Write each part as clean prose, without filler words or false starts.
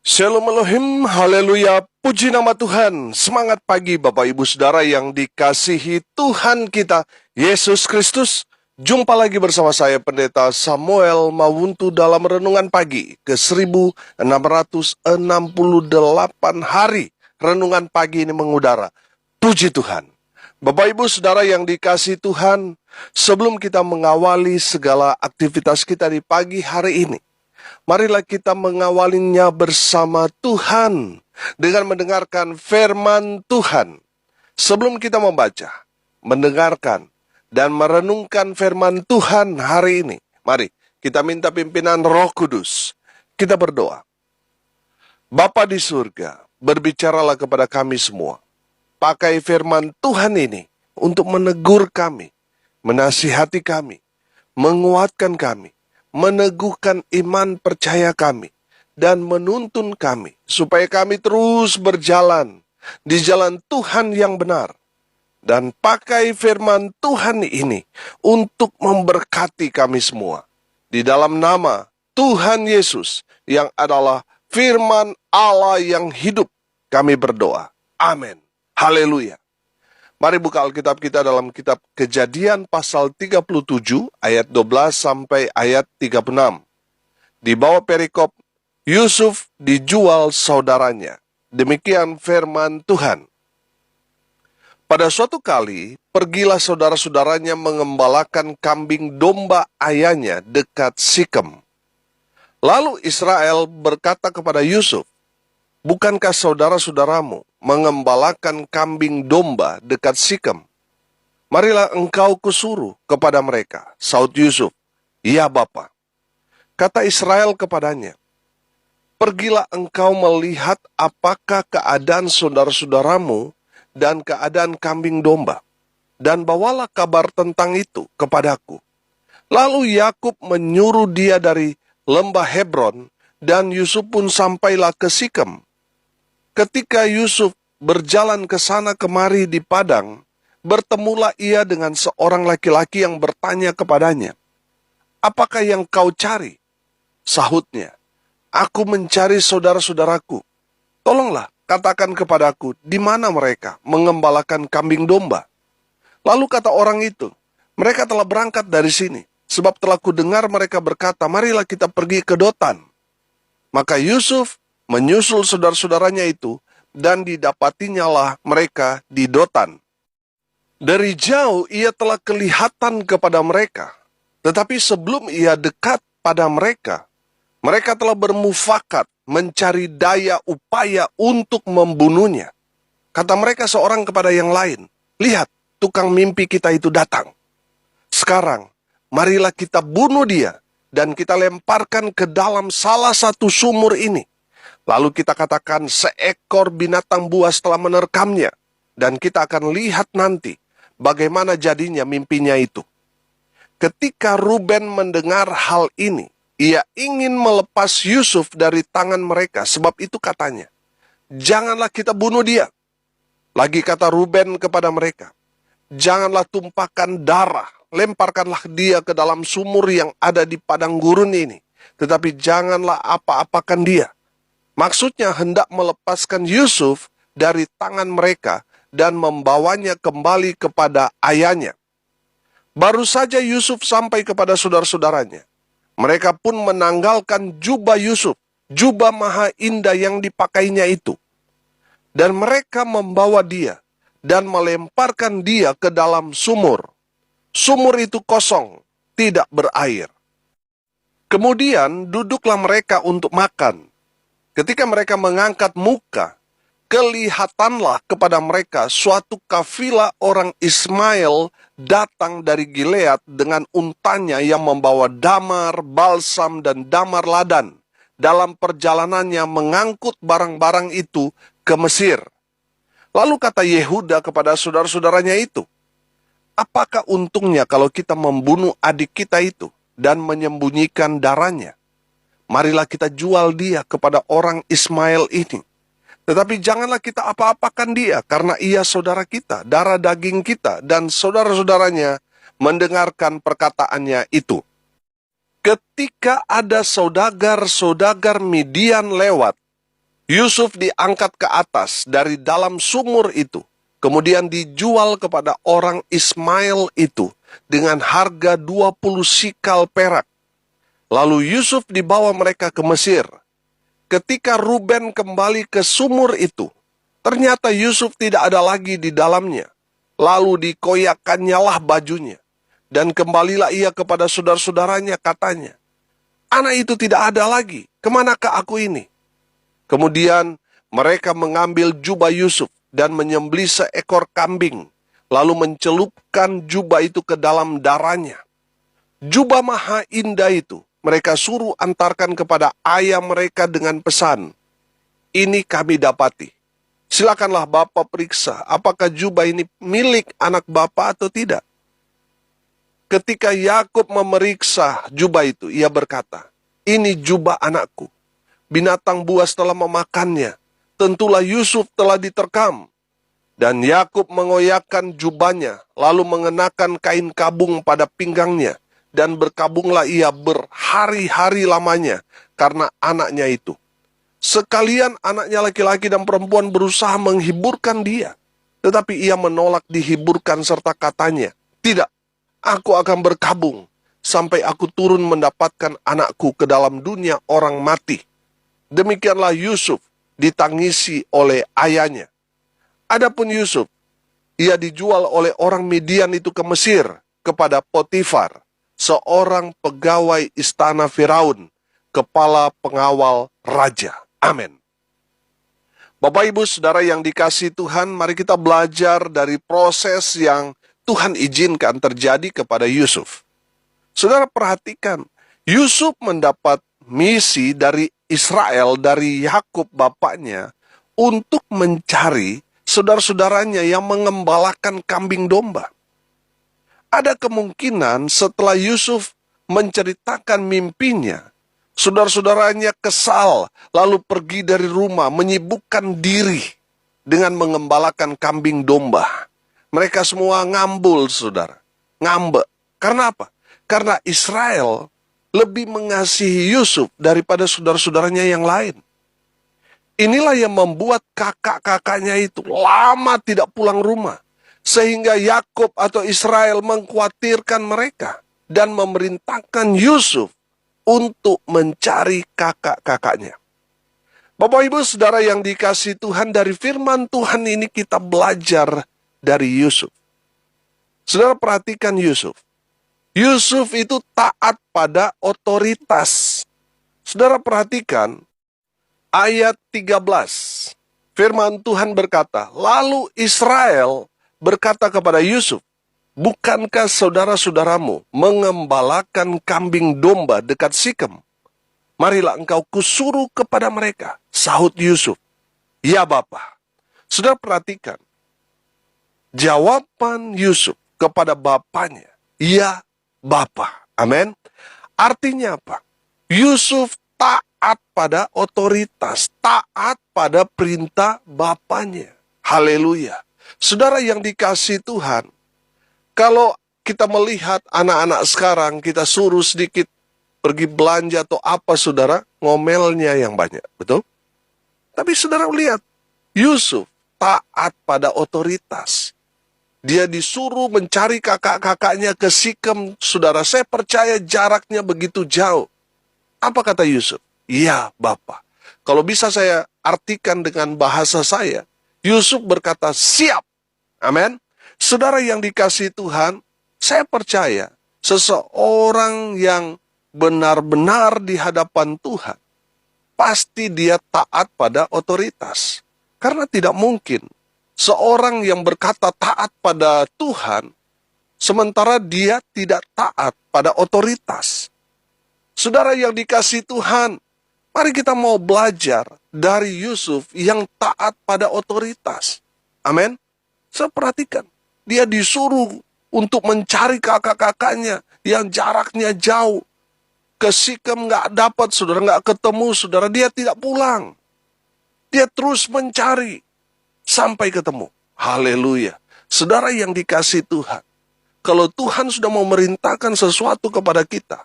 Shalom Elohim, haleluya, puji nama Tuhan. Semangat pagi Bapak Ibu Saudara yang dikasihi Tuhan kita, Yesus Kristus. Jumpa lagi bersama saya Pendeta Samuel Mawuntu dalam Renungan Pagi ke 1668 hari. Renungan pagi ini mengudara. Puji Tuhan. Bapak Ibu Saudara yang dikasihi Tuhan, sebelum kita mengawali segala aktivitas kita di pagi hari ini, marilah kita mengawalinya bersama Tuhan dengan mendengarkan firman Tuhan. Sebelum kita membaca, mendengarkan, dan merenungkan firman Tuhan hari ini, mari kita minta pimpinan Roh Kudus. Kita berdoa. Bapa di surga, berbicaralah kepada kami semua. Pakai firman Tuhan ini untuk menegur kami, menasihati kami, menguatkan kami, meneguhkan iman percaya kami, dan menuntun kami, supaya kami terus berjalan di jalan Tuhan yang benar. Dan pakai firman Tuhan ini untuk memberkati kami semua. Di dalam nama Tuhan Yesus yang adalah firman Allah yang hidup, kami berdoa. Amin. Haleluya. Mari buka Alkitab kita dalam kitab Kejadian pasal 37 ayat 12 sampai ayat 36. Di bawah perikop, Yusuf dijual saudaranya. Demikian firman Tuhan. Pada suatu kali, pergilah saudara-saudaranya mengembalakan kambing domba ayahnya dekat Sikem. Lalu Israel berkata kepada Yusuf, "Bukankah saudara-saudaramu mengembalakan kambing domba dekat Sikem? Marilah engkau kusuruh kepada mereka." Saud Yusuf, "Ya Bapa." Kata Israel kepadanya, "Pergilah engkau melihat apakah keadaan saudara-saudaramu dan keadaan kambing domba, dan bawalah kabar tentang itu kepadaku." Lalu Yakub menyuruh dia dari lembah Hebron, dan Yusuf pun sampailah ke Sikem. Ketika Yusuf berjalan ke sana kemari di padang, bertemulah ia dengan seorang laki-laki yang bertanya kepadanya, "Apakah yang kau cari?" Sahutnya, "Aku mencari saudara-saudaraku. Tolonglah katakan kepadaku, di mana mereka mengembalakan kambing domba." Lalu kata orang itu, "Mereka telah berangkat dari sini, sebab telah kudengar mereka berkata, marilah kita pergi ke Dotan." Maka Yusuf menyusul saudara-saudaranya itu, dan didapatinya lah mereka di Dotan. Dari jauh ia telah kelihatan kepada mereka, tetapi sebelum ia dekat pada mereka, mereka telah bermufakat mencari daya upaya untuk membunuhnya. Kata mereka seorang kepada yang lain, "Lihat, tukang mimpi kita itu datang. Sekarang, marilah kita bunuh dia, dan kita lemparkan ke dalam salah satu sumur ini. Lalu kita katakan seekor binatang buas telah menerkamnya, dan kita akan lihat nanti bagaimana jadinya mimpinya itu." Ketika Ruben mendengar hal ini, ia ingin melepas Yusuf dari tangan mereka, sebab itu katanya, "Janganlah kita bunuh dia." Lagi kata Ruben kepada mereka, "Janganlah tumpahkan darah, lemparkanlah dia ke dalam sumur yang ada di padang gurun ini, tetapi janganlah apa-apakan dia." Maksudnya hendak melepaskan Yusuf dari tangan mereka dan membawanya kembali kepada ayahnya. Baru saja Yusuf sampai kepada saudara-saudaranya, mereka pun menanggalkan jubah Yusuf, jubah maha indah yang dipakainya itu. Dan mereka membawa dia dan melemparkan dia ke dalam sumur. Sumur itu kosong, tidak berair. Kemudian duduklah mereka untuk makan. Ketika mereka mengangkat muka, kelihatanlah kepada mereka suatu kafilah orang Ismail datang dari Gilead dengan untanya yang membawa damar, balsam, dan damar ladan. Dalam perjalanannya mengangkut barang-barang itu ke Mesir. Lalu kata Yehuda kepada saudara-saudaranya itu, "Apakah untungnya kalau kita membunuh adik kita itu dan menyembunyikan darahnya? Marilah kita jual dia kepada orang Ismail ini. Tetapi janganlah kita apa-apakan dia, karena ia saudara kita, darah daging kita." Dan saudara-saudaranya mendengarkan perkataannya itu. Ketika ada saudagar-saudagar Midian lewat, Yusuf diangkat ke atas dari dalam sumur itu, kemudian dijual kepada orang Ismail itu dengan harga 20 sikal perak. Lalu Yusuf dibawa mereka ke Mesir. Ketika Ruben kembali ke sumur itu, ternyata Yusuf tidak ada lagi di dalamnya. Lalu dikoyakannya lah bajunya. Dan kembalilah ia kepada saudara-saudaranya, katanya, anak itu tidak ada lagi, kemanakah aku ini? Kemudian mereka mengambil jubah Yusuf dan menyembelih seekor kambing, lalu mencelupkan jubah itu ke dalam darahnya. Jubah maha indah itu mereka suruh antarkan kepada ayah mereka dengan pesan, ini kami dapati. Silakanlah Bapak periksa apakah jubah ini milik anak Bapak atau tidak. Ketika Yakub memeriksa jubah itu, ia berkata, ini jubah anakku. Binatang buas telah memakannya. Tentulah Yusuf telah diterkam. Dan Yakub mengoyakkan jubahnya, lalu mengenakan kain kabung pada pinggangnya. Dan berkabunglah ia berhari-hari lamanya karena anaknya itu. Sekalian anaknya laki-laki dan perempuan berusaha menghiburkan dia. Tetapi ia menolak dihiburkan serta katanya, tidak, aku akan berkabung sampai aku turun mendapatkan anakku ke dalam dunia orang mati. Demikianlah Yusuf ditangisi oleh ayahnya. Adapun Yusuf, ia dijual oleh orang Midian itu ke Mesir kepada Potifar, seorang pegawai istana Firaun, kepala pengawal raja. Amin. Bapak Ibu Saudara yang dikasihi Tuhan, mari kita belajar dari proses yang Tuhan izinkan terjadi kepada Yusuf. Saudara perhatikan, Yusuf mendapat misi dari Israel, dari Yakub bapaknya, untuk mencari saudara-saudaranya yang mengembalakan kambing domba. Ada kemungkinan setelah Yusuf menceritakan mimpinya, saudara-saudaranya kesal, lalu pergi dari rumah, menyibukkan diri dengan mengembalakan kambing domba. Mereka semua ngambul, saudara. Ngambek. Karena apa? Karena Israel lebih mengasihi Yusuf daripada saudara-saudaranya yang lain. Inilah yang membuat kakak-kakaknya itu lama tidak pulang rumah. Sehingga Yakub atau Israel mengkhawatirkan mereka dan memerintahkan Yusuf untuk mencari kakak-kakaknya. Bapak Ibu Saudara yang dikasihi Tuhan, dari firman Tuhan ini kita belajar dari Yusuf. Saudara perhatikan Yusuf. Yusuf itu taat pada otoritas. Saudara perhatikan ayat 13. Firman Tuhan berkata, lalu Israel berkata kepada Yusuf, bukankah saudara-saudaramu mengembalakan kambing domba dekat Sikem? Marilah engkau kusuruh kepada mereka. Sahut Yusuf, ya Bapa. Saudara perhatikan, jawaban Yusuf kepada bapaknya, ya Bapa. Amin. Artinya apa? Yusuf taat pada otoritas, taat pada perintah bapaknya. Haleluya. Saudara yang dikasihi Tuhan, kalau kita melihat anak-anak sekarang, kita suruh sedikit pergi belanja atau apa, saudara, ngomelnya yang banyak, betul? Tapi saudara lihat, Yusuf taat pada otoritas. Dia disuruh mencari kakak-kakaknya ke Sikem. Saudara, saya percaya jaraknya begitu jauh. Apa kata Yusuf? Iya, Bapak. Kalau bisa saya artikan dengan bahasa saya, Yusuf berkata, siap. Amin. Saudara yang dikasihi Tuhan, saya percaya seseorang yang benar-benar di hadapan Tuhan, pasti dia taat pada otoritas. Karena tidak mungkin seorang yang berkata taat pada Tuhan, sementara dia tidak taat pada otoritas. Saudara yang dikasihi Tuhan, mari kita mau belajar dari Yusuf yang taat pada otoritas. Amin. Saya perhatikan, dia disuruh untuk mencari kakak-kakaknya yang jaraknya jauh. Ke Sikem nggak dapat, saudara, nggak ketemu, saudara, dia tidak pulang. Dia terus mencari sampai ketemu. Haleluya. Saudara yang dikasihi Tuhan, kalau Tuhan sudah mau merintahkan sesuatu kepada kita,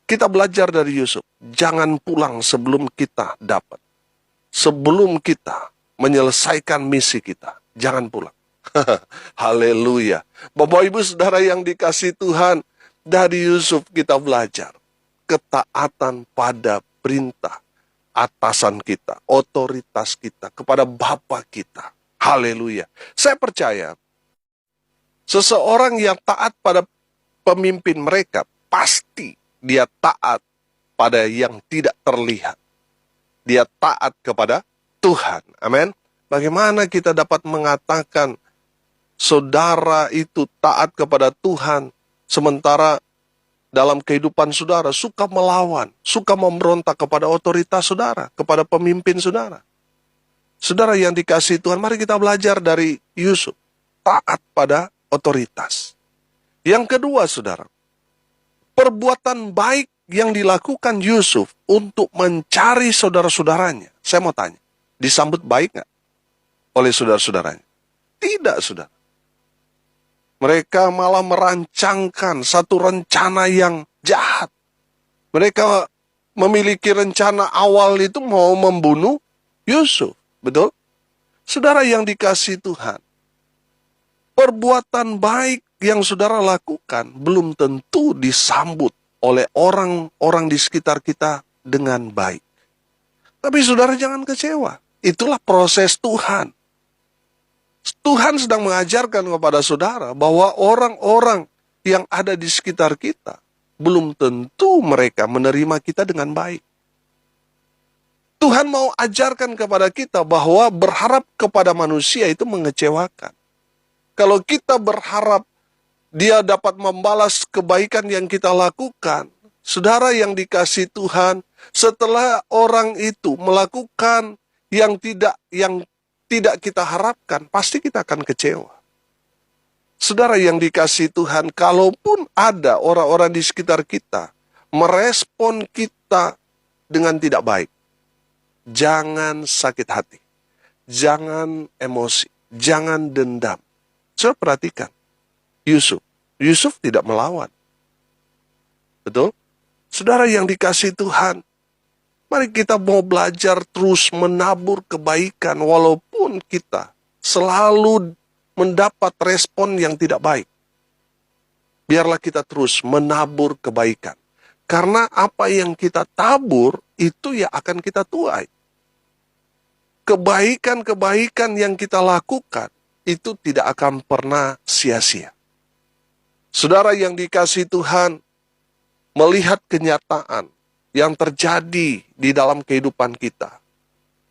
kita belajar dari Yusuf. Jangan pulang sebelum kita dapat. sebelum kita menyelesaikan misi kita. Jangan pulang. Haleluya. Bapak Ibu Saudara yang dikasihi Tuhan, dari Yusuf kita belajar ketaatan pada perintah atasan kita, otoritas kita, kepada Bapa kita. Haleluya. Saya percaya seseorang yang taat pada pemimpin mereka, pasti dia taat pada yang tidak terlihat. Dia taat kepada Tuhan. Amin. Bagaimana kita dapat mengatakan saudara itu taat kepada Tuhan, sementara dalam kehidupan saudara suka melawan, suka memberontak kepada otoritas saudara, kepada pemimpin saudara? Saudara yang dikasihi Tuhan, mari kita belajar dari Yusuf, taat pada otoritas. Yang kedua, saudara, perbuatan baik yang dilakukan Yusuf untuk mencari saudara-saudaranya. Saya mau tanya, disambut baik nggak oleh saudara-saudaranya? Tidak, saudara. Mereka malah merancangkan satu rencana yang jahat. Mereka memiliki rencana awal itu mau membunuh Yusuf. Betul? Saudara yang dikasihi Tuhan, perbuatan baik yang saudara lakukan belum tentu disambut oleh orang-orang di sekitar kita dengan baik. Tapi saudara jangan kecewa. Itulah proses Tuhan. Tuhan sedang mengajarkan kepada saudara bahwa orang-orang yang ada di sekitar kita belum tentu mereka menerima kita dengan baik. Tuhan mau ajarkan kepada kita bahwa berharap kepada manusia itu mengecewakan. Kalau kita berharap dia dapat membalas kebaikan yang kita lakukan, saudara yang dikasihi Tuhan, setelah orang itu melakukan yang tidak kita harapkan, pasti kita akan kecewa. Saudara yang dikasihi Tuhan, kalaupun ada orang-orang di sekitar kita merespon kita dengan tidak baik, jangan sakit hati, jangan emosi, jangan dendam. Saudara perhatikan, Yusuf tidak melawan. Betul? Saudara yang dikasihi Tuhan, mari kita mau belajar terus menabur kebaikan walaupun kita selalu mendapat respon yang tidak baik. Biarlah kita terus menabur kebaikan. Karena apa yang kita tabur itu ya akan kita tuai. Kebaikan-kebaikan yang kita lakukan itu tidak akan pernah sia-sia. Saudara yang dikasihi Tuhan, melihat kenyataan yang terjadi di dalam kehidupan kita.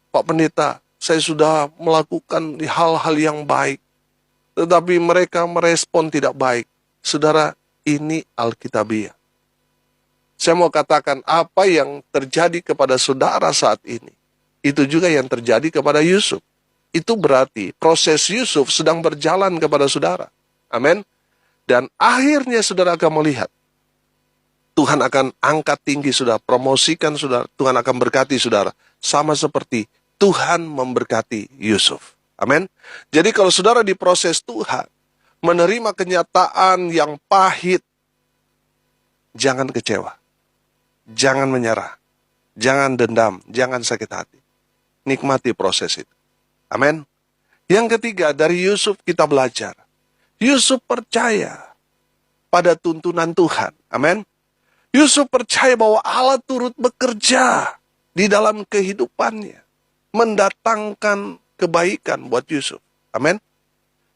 Pak Pendeta, saya sudah melakukan hal-hal yang baik, tetapi mereka merespon tidak baik. Saudara, ini Alkitabiah. Saya mau katakan apa yang terjadi kepada saudara saat ini, itu juga yang terjadi kepada Yusuf. Itu berarti proses Yusuf sedang berjalan kepada saudara. Amin. Dan akhirnya saudara akan melihat, Tuhan akan angkat tinggi saudara, promosikan saudara, Tuhan akan berkati saudara. Sama seperti Tuhan memberkati Yusuf. Amin. Jadi kalau saudara di proses Tuhan, menerima kenyataan yang pahit, jangan kecewa. Jangan menyerah. Jangan dendam. Jangan sakit hati. Nikmati proses itu. Amin. Yang ketiga, dari Yusuf kita belajar. Yusuf percaya pada tuntunan Tuhan. Amin. Yusuf percaya bahwa Allah turut bekerja di dalam kehidupannya, mendatangkan kebaikan buat Yusuf. Amin.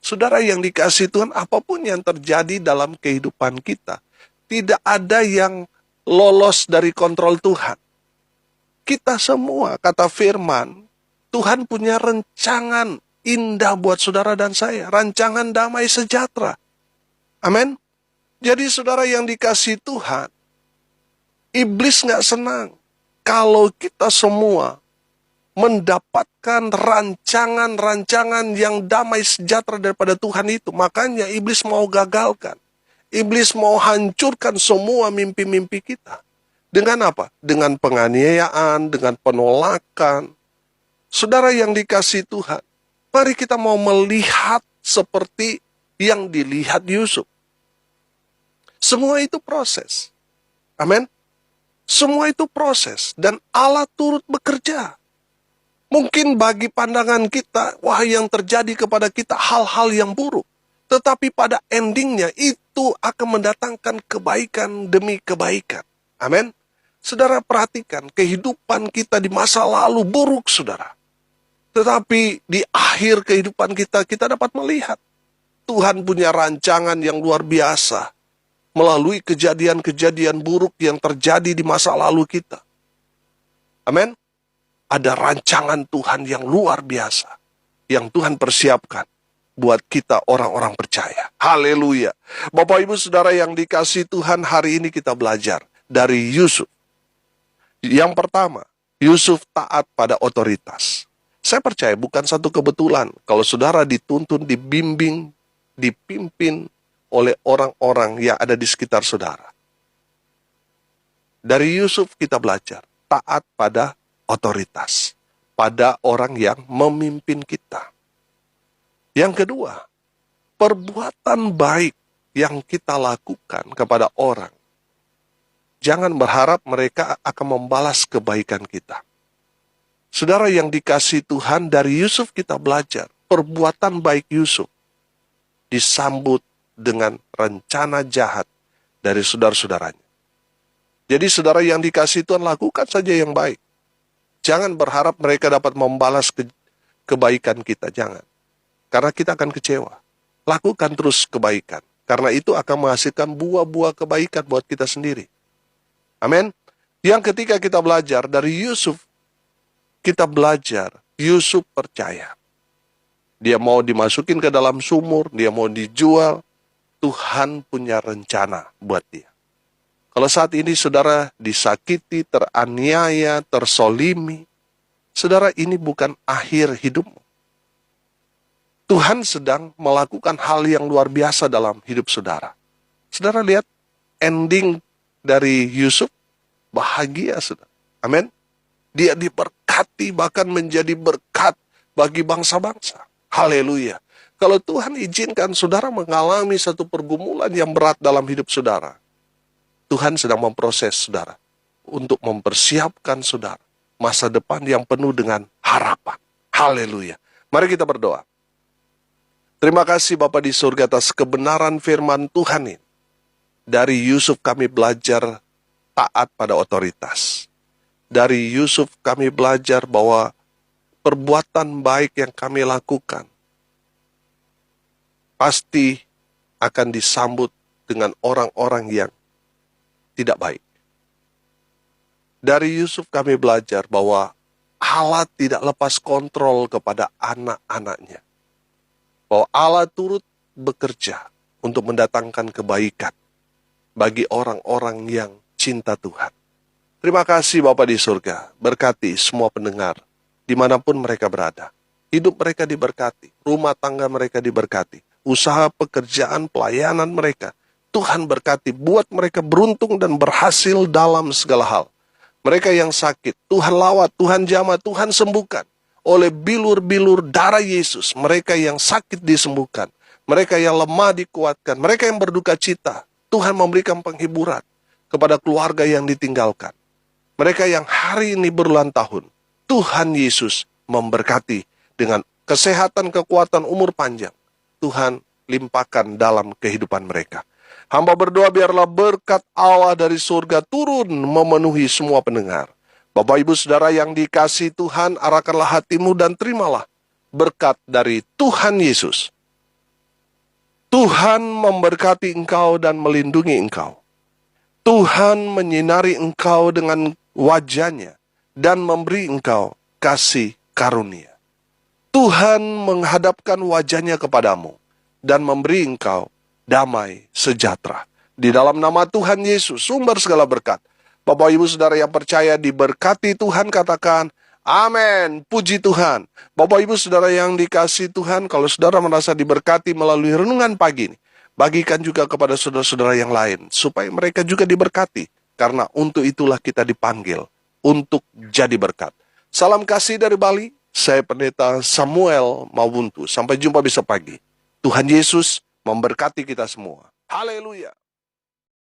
Saudara yang dikasihi Tuhan, apapun yang terjadi dalam kehidupan kita, tidak ada yang lolos dari kontrol Tuhan. Kita semua, kata firman, Tuhan punya rancangan indah buat saudara dan saya. Rancangan damai sejahtera. Amin. Jadi saudara yang dikasihi Tuhan, iblis gak senang kalau kita semua mendapatkan rancangan-rancangan yang damai sejahtera daripada Tuhan itu. Makanya iblis mau gagalkan. Iblis mau hancurkan semua mimpi-mimpi kita. Dengan apa? Dengan penganiayaan, dengan penolakan. Saudara yang dikasihi Tuhan, mari kita mau melihat seperti yang dilihat Yusuf. Semua itu proses. Amin. Semua itu proses dan Allah turut bekerja. Mungkin bagi pandangan kita, wah yang terjadi kepada kita hal-hal yang buruk. Tetapi pada endingnya itu akan mendatangkan kebaikan demi kebaikan. Amin. Saudara perhatikan, kehidupan kita di masa lalu buruk, saudara. Tetapi di akhir kehidupan kita, kita dapat melihat Tuhan punya rancangan yang luar biasa melalui kejadian-kejadian buruk yang terjadi di masa lalu kita. Amin. Ada rancangan Tuhan yang luar biasa yang Tuhan persiapkan buat kita orang-orang percaya. Haleluya. Bapak Ibu Saudara yang dikasihi Tuhan, hari ini kita belajar dari Yusuf. Yang pertama, Yusuf taat pada otoritas. Saya percaya bukan satu kebetulan kalau saudara dituntun, dibimbing, dipimpin oleh orang-orang yang ada di sekitar saudara. Dari Yusuf kita belajar taat pada otoritas, pada orang yang memimpin kita. Yang kedua, perbuatan baik yang kita lakukan kepada orang, jangan berharap mereka akan membalas kebaikan kita. Saudara yang dikasihi Tuhan, dari Yusuf kita belajar, perbuatan baik Yusuf disambut dengan rencana jahat dari saudara-saudaranya. Jadi saudara yang dikasihi Tuhan, lakukan saja yang baik. Jangan berharap mereka dapat membalas kebaikan kita, jangan. Karena kita akan kecewa. Lakukan terus kebaikan. Karena itu akan menghasilkan buah-buah kebaikan buat kita sendiri. Amin. Yang ketiga kita belajar dari Yusuf, kita belajar Yusuf percaya. Dia mau dimasukin ke dalam sumur, dia mau dijual, Tuhan punya rencana buat dia. Kalau saat ini saudara disakiti, teraniaya, tersolimi, saudara ini bukan akhir hidupmu. Tuhan sedang melakukan hal yang luar biasa dalam hidup saudara. Saudara lihat ending dari Yusuf, bahagia saudara. Amin. Dia diberkati, bahkan menjadi berkat bagi bangsa-bangsa. Haleluya. Kalau Tuhan izinkan saudara mengalami satu pergumulan yang berat dalam hidup saudara, Tuhan sedang memproses saudara untuk mempersiapkan saudara masa depan yang penuh dengan harapan. Haleluya. Mari kita berdoa. Terima kasih Bapa di surga atas kebenaran firman Tuhan ini. Dari Yusuf kami belajar taat pada otoritas. Dari Yusuf kami belajar bahwa perbuatan baik yang kami lakukan pasti akan disambut dengan orang-orang yang tidak baik. Dari Yusuf kami belajar bahwa Allah tidak lepas kontrol kepada anak-anaknya. Bahwa Allah turut bekerja untuk mendatangkan kebaikan bagi orang-orang yang cinta Tuhan. Terima kasih Bapa di surga, berkati semua pendengar, dimanapun mereka berada. Hidup mereka diberkati, rumah tangga mereka diberkati, usaha pekerjaan pelayanan mereka, Tuhan berkati, buat mereka beruntung dan berhasil dalam segala hal. Mereka yang sakit, Tuhan lawat, Tuhan jamah, Tuhan sembuhkan. Oleh bilur-bilur darah Yesus, mereka yang sakit disembuhkan. Mereka yang lemah dikuatkan. Mereka yang berduka cita, Tuhan memberikan penghiburan kepada keluarga yang ditinggalkan. Mereka yang hari ini berulang tahun, Tuhan Yesus memberkati dengan kesehatan, kekuatan, umur panjang. Tuhan limpahkan dalam kehidupan mereka. Hamba berdoa biarlah berkat Allah dari surga turun memenuhi semua pendengar. Bapak Ibu Saudara yang dikasihi Tuhan, arahkanlah hatimu dan terimalah berkat dari Tuhan Yesus. Tuhan memberkati engkau dan melindungi engkau. Tuhan menyinari engkau dengan wajahnya dan memberi engkau kasih karunia. Tuhan menghadapkan wajahnya kepadamu dan memberi engkau damai sejahtera. Di dalam nama Tuhan Yesus, sumber segala berkat. Bapak Ibu Saudara yang percaya diberkati Tuhan, katakan amin, puji Tuhan. Bapak Ibu Saudara yang dikasihi Tuhan, kalau saudara merasa diberkati melalui renungan pagi ini, bagikan juga kepada saudara-saudara yang lain, supaya mereka juga diberkati. Karena untuk itulah kita dipanggil, untuk jadi berkat. Salam kasih dari Bali, saya Pendeta Samuel Mawuntu. Sampai jumpa besok pagi. Tuhan Yesus memberkati kita semua. Haleluya.